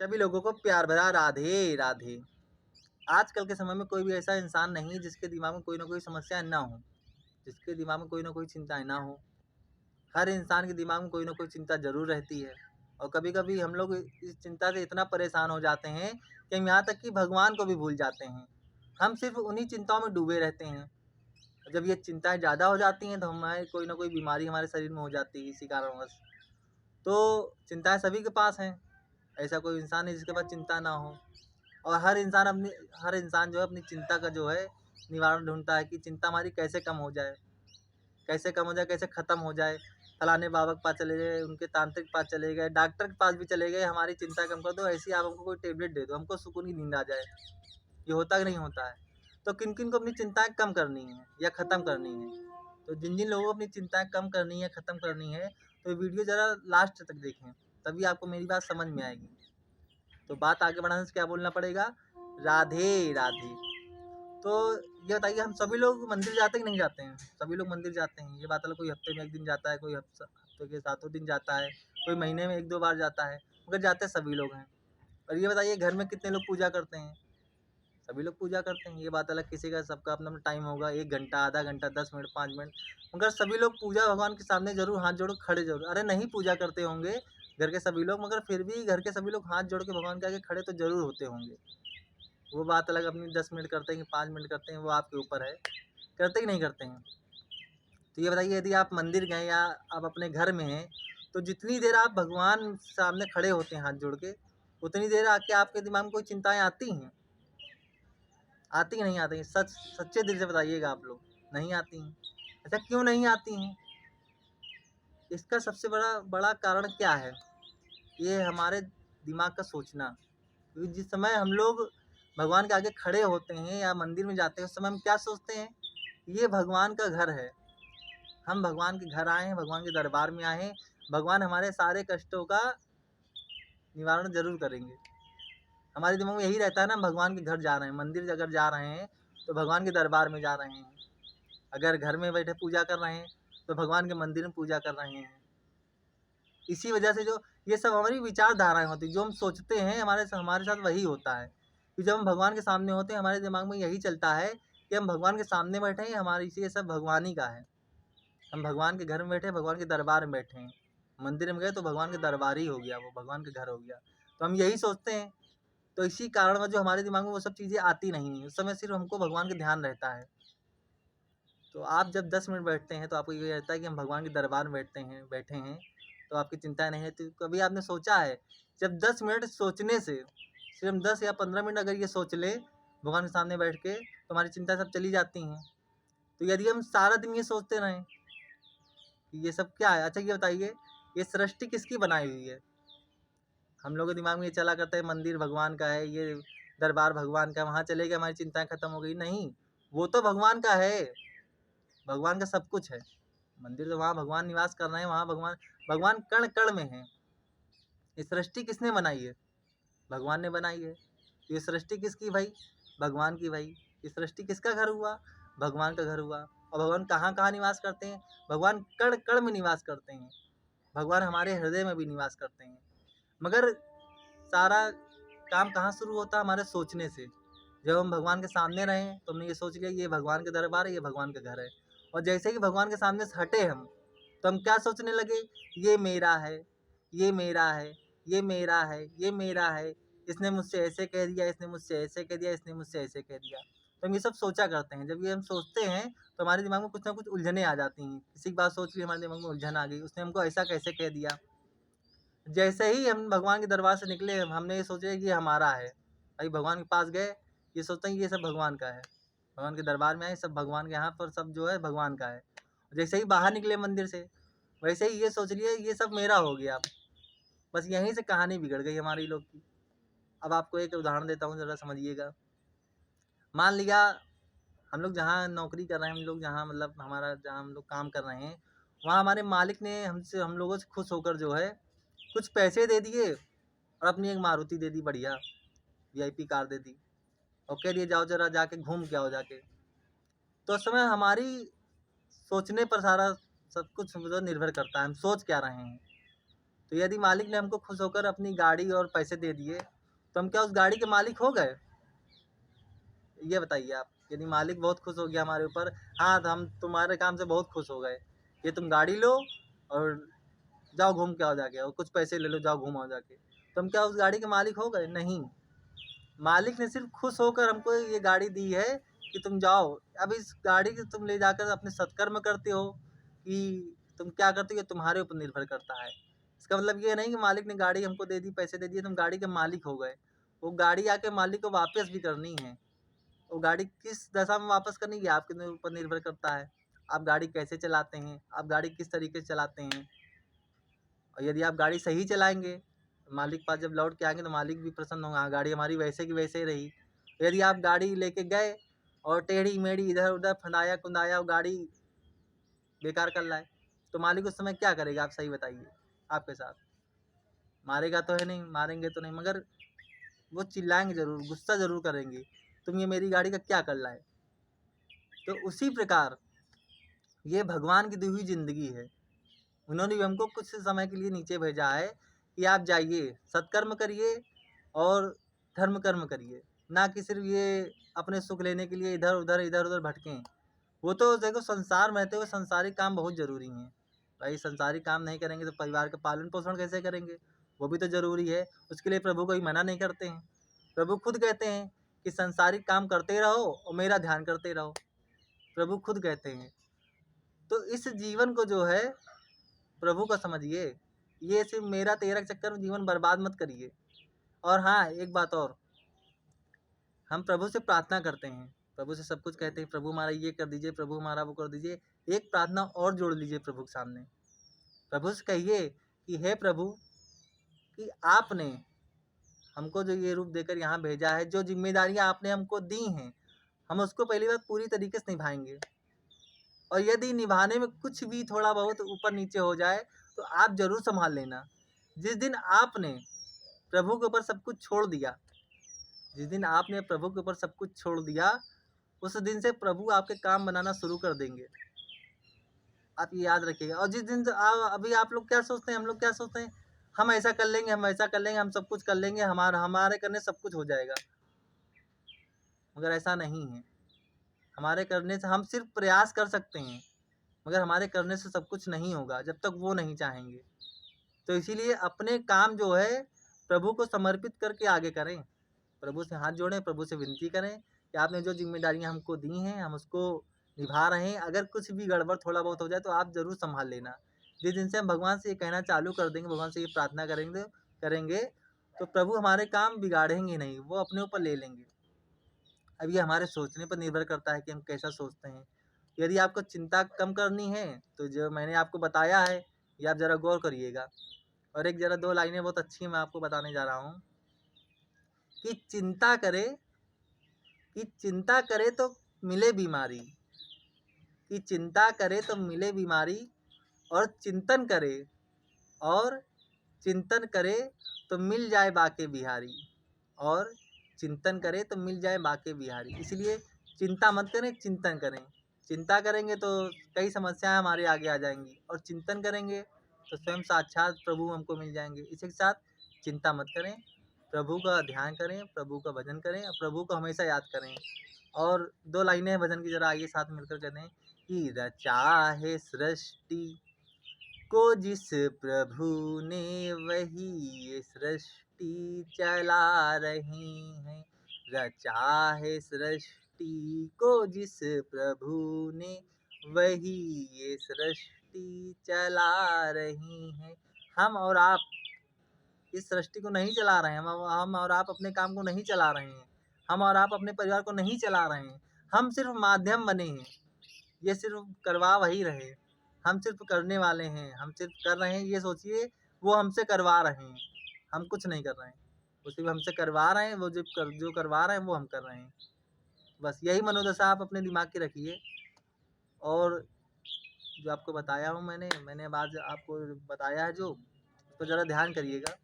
सभी लोगों को प्यार भरा राधे राधे। आजकल के समय में कोई भी ऐसा इंसान नहीं है जिसके दिमाग में कोई ना कोई समस्या ना हो, जिसके दिमाग में कोई ना कोई चिंताएं ना हो। हर इंसान के दिमाग में कोई ना कोई चिंता जरूर रहती है। और कभी कभी हम लोग इस चिंता से इतना परेशान हो जाते हैं कि हम यहाँ तक कि भगवान को भी भूल जाते हैं। हम सिर्फ उन्हीं चिंताओं में डूबे रहते हैं। जब ये चिंताएं ज़्यादा हो जाती हैं तो हमारे कोई ना कोई बीमारी हमारे शरीर में हो जाती है इसी कारणवश। तो चिंताएं सभी के पास हैं, ऐसा कोई इंसान है जिसके पास चिंता ना हो। और हर इंसान जो है अपनी चिंता का जो है निवारण ढूंढता है कि चिंता हमारी कैसे कम हो जाए, कैसे कम हो जाए, कैसे ख़त्म हो जाए। फलाने बाबा के पास चले गए, उनके तांत्रिक के पास चले गए, डॉक्टर के पास भी चले गए, हमारी चिंता कम कर दो, ऐसी आप हमको कोई टेबलेट दे दो, हमको सुकून की नींद आ जाए। ये होता कि नहीं होता है? तो किन किन को अपनी चिंताएं कम करनी है या ख़त्म करनी है? तो जिन जिन लोगों को अपनी चिंताएं कम करनी है, ख़त्म करनी है, तो वीडियो ज़रा लास्ट तक देखें, तभी आपको मेरी बात समझ में आएगी। तो बात आगे बढ़ाने से क्या बोलना पड़ेगा? राधे राधे। तो ये बताइए, हम सभी लोग मंदिर जाते हैं कि नहीं जाते हैं? सभी लोग मंदिर जाते हैं, ये बात अलग। कोई हफ्ते में एक दिन जाता है, कोई हफ्ते के सातों दिन जाता है, कोई महीने में एक दो बार जाता है, मगर जाते सभी लोग हैं। और ये बताइए, घर में कितने लोग पूजा करते हैं? सभी लोग पूजा करते हैं, ये बात अलग। किसी का सबका अपना अपना टाइम होगा, 1 घंटा, आधा घंटा, 10 मिनट, 5 मिनट, मगर सभी लोग पूजा भगवान के सामने जरूर हाथ जोड़ खड़े जरूर। अरे नहीं पूजा करते होंगे घर के सभी लोग, मगर फिर भी घर के सभी लोग हाथ जोड़ के भगवान के आगे खड़े तो जरूर होते होंगे। वो बात अलग, अपनी 10 मिनट करते हैं कि 5 मिनट करते हैं, वो आपके ऊपर है, करते कि नहीं करते हैं। तो ये बताइए, यदि आप मंदिर गए या आप अपने घर में हैं, तो जितनी देर आप भगवान सामने खड़े होते हैं हाथ जोड़ के, उतनी देर आके आपके दिमाग में कोई चिंताएं आती हैं? आती कि नहीं आती? सच सच्चे दिल से बताइएगा आप लोग। नहीं आती हैं। ऐसा क्यों नहीं आती हैं? इसका सबसे बड़ा बड़ा कारण क्या है? ये हमारे दिमाग का सोचना। क्योंकि जिस समय हम लोग भगवान के आगे खड़े होते हैं या मंदिर में जाते हैं, उस समय हम क्या सोचते हैं? ये भगवान का घर है, हम भगवान के घर आए हैं, भगवान के दरबार में आए हैं, भगवान हमारे सारे कष्टों का निवारण जरूर करेंगे। हमारे दिमाग में यही रहता है ना, भगवान के घर जा रहे हैं, मंदिर अगर जा रहे हैं तो भगवान के दरबार में जा रहे हैं। अगर घर में बैठे पूजा कर रहे हैं तो भगवान के मंदिर में पूजा कर रहे हैं। इसी वजह से जो ये सब हमारी विचारधाराएं होती हैं, जो हम सोचते हैं हमारे हमारे साथ वही होता है। कि जब हम भगवान के सामने होते हैं, हमारे दिमाग में यही चलता है कि हम भगवान के सामने बैठे हैं, हमारी इसी ये सब भगवान ही का है। हम भगवान के घर में बैठे हैं, भगवान के दरबार में बैठे हैं। मंदिर में गए तो भगवान के दरबार ही हो गया, वो भगवान के घर हो गया। तो हम यही सोचते हैं। तो इसी कारण वह जो हमारे दिमाग में वो सब चीज़ें आती नहीं हैं, उस समय सिर्फ हमको भगवान का ध्यान रहता है। तो आप जब 10 मिनट बैठते हैं तो आपको ये रहता है कि हम भगवान के दरबार में बैठे हैं, तो आपकी चिंताएं नहीं रहती। कभी आपने सोचा है, जब 10 मिनट सोचने से, सिर्फ 10 या 15 मिनट अगर ये सोच ले भगवान के सामने बैठ के, तो हमारी चिंता सब चली जाती हैं। तो यदि हम सारा दिन ये सोचते रहें कि ये सब क्या है, अच्छा ये बताइए, ये सृष्टि किसकी बनाई हुई है? हम लोगों के दिमाग में ये चला करता है मंदिर भगवान का है, ये दरबार भगवान का, वहाँ चले गए हमारी चिंताएं खत्म हो गई। नहीं, वो तो भगवान का है, भगवान का सब कुछ है। मंदिर तो वहाँ भगवान निवास कर रहे हैं, वहाँ भगवान भगवान कण कण में है। ये सृष्टि किसने बनाई है? भगवान ने बनाई है। तो ये सृष्टि किसकी भाई? भगवान की भाई। ये सृष्टि किसका घर हुआ? भगवान का घर हुआ। और भगवान कहाँ कहाँ निवास करते हैं? भगवान कण कण में निवास करते हैं। भगवान हमारे हृदय में भी निवास करते हैं। मगर सारा काम कहाँ शुरू होता है? हमारे सोचने से। जब हम भगवान के सामने रहें तो हमने ये सोच लिया ये भगवान का दरबार है, ये भगवान का घर है। और जैसे ही भगवान के सामने से हटे हम, तो हम क्या सोचने लगे? ये मेरा है, ये मेरा है, ये मेरा है, ये मेरा है, इसने मुझसे ऐसे कह दिया, इसने मुझसे ऐसे कह दिया, इसने मुझसे ऐसे कह दिया। तो हम ये सब सोचा करते हैं। जब ये हम सोचते हैं तो हमारे दिमाग में कुछ ना कुछ उलझने आ जाती हैं। किसी की बात सोच ली, हमारे दिमाग में उलझन आ गई, उसने हमको ऐसा कैसे कह दिया। जैसे ही हम भगवान के दरबार से निकले, हमने ये सोचा कि ये हमारा है। अभी भगवान के पास गए, ये सोचते हैं कि ये सब भगवान का है। भगवान के दरबार में आए, सब भगवान के, यहाँ पर सब जो है भगवान का है। जैसे ही बाहर निकले मंदिर से, वैसे ही ये सोच लिए ये सब मेरा हो गया। बस यहीं से कहानी बिगड़ गई हमारी लोग की। अब आपको एक उदाहरण देता हूँ, ज़रा समझिएगा। मान लिया हम लोग जहाँ नौकरी कर रहे हैं, हम लोग जहाँ मतलब हमारा जहाँ हम लोग काम कर रहे हैं, वहाँ हमारे मालिक ने हम लोगों से खुश होकर जो है कुछ पैसे दे दिए और अपनी एक मारुति दे दी, बढ़िया वीआईपी कार दे दी, और कह दिए जाओ जरा जाके घूम के आओ जाके। तो उस समय हमारी सोचने पर सारा सब कुछ मतलब निर्भर करता है, हम सोच क्या रहे हैं। तो यदि मालिक ने हमको खुश होकर अपनी गाड़ी और पैसे दे दिए तो हम क्या उस गाड़ी के मालिक हो गए? ये बताइए आप। यदि मालिक बहुत खुश हो गया हमारे ऊपर, हाँ तो हम तुम्हारे काम से बहुत खुश हो गए, ये तुम गाड़ी लो और जाओ घूम के आओ जाके, और कुछ पैसे ले लो जाओ घूम आओ जाके, तो हम क्या उस गाड़ी के मालिक हो गए? नहीं। मालिक ने सिर्फ खुश होकर हमको ये गाड़ी दी है कि तुम जाओ। अब इस गाड़ी को तुम ले जाकर अपने सत्कर्म करते हो कि तुम क्या करते हो, ये तुम्हारे ऊपर निर्भर करता है। इसका मतलब ये नहीं कि मालिक ने गाड़ी हमको दे दी, पैसे दे दिए, तुम गाड़ी के मालिक हो गए। वो गाड़ी आके मालिक को वापस भी करनी है। वो गाड़ी किस दशा में वापस करनी है आपके ऊपर निर्भर करता है। आप गाड़ी कैसे चलाते हैं, आप गाड़ी किस तरीके से चलाते हैं। और यदि आप गाड़ी सही चलाएंगे, मालिक पास जब लौट के आएंगे तो मालिक भी प्रसन्न होगा, हाँ गाड़ी हमारी वैसे की वैसे ही रही। यदि आप गाड़ी लेके गए और टेढ़ी मेढ़ी इधर उधर फंदाया कुंदाया और गाड़ी बेकार कर लाए, तो मालिक उस समय क्या करेगा? आप सही बताइए। आपके साथ मारेगा तो है नहीं, मारेंगे तो नहीं, मगर वो चिल्लाएंगे जरूर, गुस्सा जरूर करेंगे, तुम ये मेरी गाड़ी का क्या कर लाए। तो उसी प्रकार ये भगवान की दी हुई जिंदगी है। उन्होंने भी हमको कुछ समय के लिए नीचे भेजा है कि आप जाइए, सत्कर्म करिए और धर्म कर्म करिए, ना कि सिर्फ ये अपने सुख लेने के लिए इधर उधर भटकें। वो तो देखो संसार में रहते हुए संसारिक काम बहुत ज़रूरी हैं। भाई संसारिक काम नहीं करेंगे तो परिवार का पालन पोषण कैसे करेंगे? वो भी तो ज़रूरी है। उसके लिए प्रभु कोई मना नहीं करते हैं। प्रभु खुद कहते हैं कि संसारिक काम करते रहो और मेरा ध्यान करते रहो। प्रभु खुद कहते हैं। तो इस जीवन को जो है प्रभु का समझिए। ये सिर्फ मेरा तेरा के चक्कर में जीवन बर्बाद मत करिए। और हाँ, एक बात और, हम प्रभु से प्रार्थना करते हैं, प्रभु से सब कुछ कहते हैं, प्रभु हमारा ये कर दीजिए, प्रभु हमारा वो कर दीजिए। एक प्रार्थना और जोड़ लीजिए प्रभु के सामने। प्रभु से कहिए कि हे प्रभु, कि आपने हमको जो ये रूप देकर यहाँ भेजा है, जो जिम्मेदारियाँ आपने हमको दी हैं, हम उसको पहली बार पूरी तरीके से निभाएंगे। और यदि निभाने में कुछ भी थोड़ा बहुत ऊपर नीचे हो जाए तो आप जरूर संभाल लेना। जिस दिन आपने प्रभु के ऊपर सब कुछ छोड़ दिया, जिस दिन आपने प्रभु के ऊपर सब कुछ छोड़ दिया, उस दिन से प्रभु आपके काम बनाना शुरू कर देंगे। आप ये याद रखिएगा। और जिस दिन से अभी आप लोग क्या सोचते हैं, हम लोग क्या सोचते हैं, हम ऐसा कर लेंगे, हम ऐसा कर लेंगे, हम सब कुछ कर लेंगे, हमारे हमारे करने सब कुछ हो जाएगा। मगर ऐसा नहीं है। हमारे करने से हम सिर्फ प्रयास कर सकते हैं, मगर हमारे करने से सब कुछ नहीं होगा जब तक वो नहीं चाहेंगे। तो इसीलिए अपने काम जो है प्रभु को समर्पित करके आगे करें। प्रभु से हाथ जोड़ें, प्रभु से विनती करें कि आपने जो जिम्मेदारियां हमको दी हैं हम उसको निभा रहे हैं। अगर कुछ भी गड़बड़ थोड़ा बहुत हो जाए तो आप ज़रूर संभाल लेना। जिस दिन से हम भगवान से ये कहना चालू कर देंगे, भगवान से ये प्रार्थना करेंगे करेंगे तो प्रभु हमारे काम बिगाड़ेंगे नहीं, वो अपने ऊपर ले लेंगे। अब ये हमारे सोचने पर निर्भर करता है कि हम कैसा सोचते हैं। यदि आपको चिंता कम करनी है तो जो मैंने आपको बताया है ये आप ज़रा गौर करिएगा। और एक ज़रा दो लाइनें बहुत अच्छी मैं आपको बताने जा रहा हूँ कि चिंता करे तो मिले बीमारी, कि चिंता करे तो मिले बीमारी, और और चिंतन करे तो मिल जाए बाके बिहारी, और चिंतन करे तो मिल जाए बाके बिहारी। इसलिए चिंता मत करें, चिंतन करें। चिंता करेंगे तो कई समस्याएं हमारे आगे आ जाएंगी, और चिंतन करेंगे तो स्वयं साक्षात प्रभु हमको मिल जाएंगे। इसी के साथ चिंता मत करें, प्रभु का ध्यान करें, प्रभु का भजन करें, और प्रभु को हमेशा याद करें। और दो लाइनें हैं भजन की, जरा आइए साथ मिलकर कहते हैं कि रचा है सृष्टि को जिस प्रभु ने, वही ये सृष्टि चला रही है। रचा है सृष्टि को जिस प्रभु ने, वही ये सृष्टि चला रही है। हम और आप इस सृष्टि को नहीं चला रहे हैं, हम और आप अपने काम को नहीं चला रहे हैं, हम और आप अपने परिवार को नहीं चला रहे हैं। हम सिर्फ माध्यम बने हैं, ये सिर्फ करवा वही रहे। हम सिर्फ करने वाले हैं, हम सिर्फ कर रहे हैं, ये सोचिए वो हमसे करवा रहे हैं, हम कुछ नहीं कर रहे हैं। वो सिर्फ हमसे करवा रहे हैं, वो जो करवा रहे हैं वो हम कर रहे हैं। बस यही मनोदशा आप अपने दिमाग की रखिए। और जो आपको बताया हूँ मैंने अब आज आपको बताया है जो, उस पर ज़रा ध्यान करिएगा।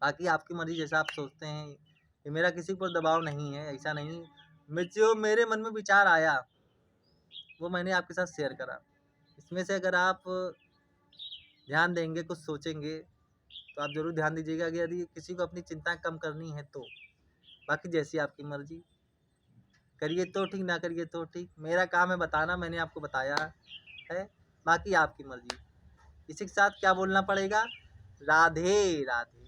बाकी आपकी मर्ज़ी जैसा आप सोचते हैं, ये मेरा किसी पर दबाव नहीं है, ऐसा नहीं। जो मेरे मन में विचार आया वो मैंने आपके साथ शेयर करा। इसमें से अगर आप ध्यान देंगे, कुछ सोचेंगे तो आप ज़रूर ध्यान दीजिएगा कि यदि किसी को अपनी चिंताएँ कम करनी है तो। बाकी जैसी आपकी मर्ज़ी, करिए तो ठीक, ना करिए तो ठीक। मेरा काम है बताना, मैंने आपको बताया है, बाकी आपकी मर्ज़ी। इसी के साथ क्या बोलना पड़ेगा? राधे राधे।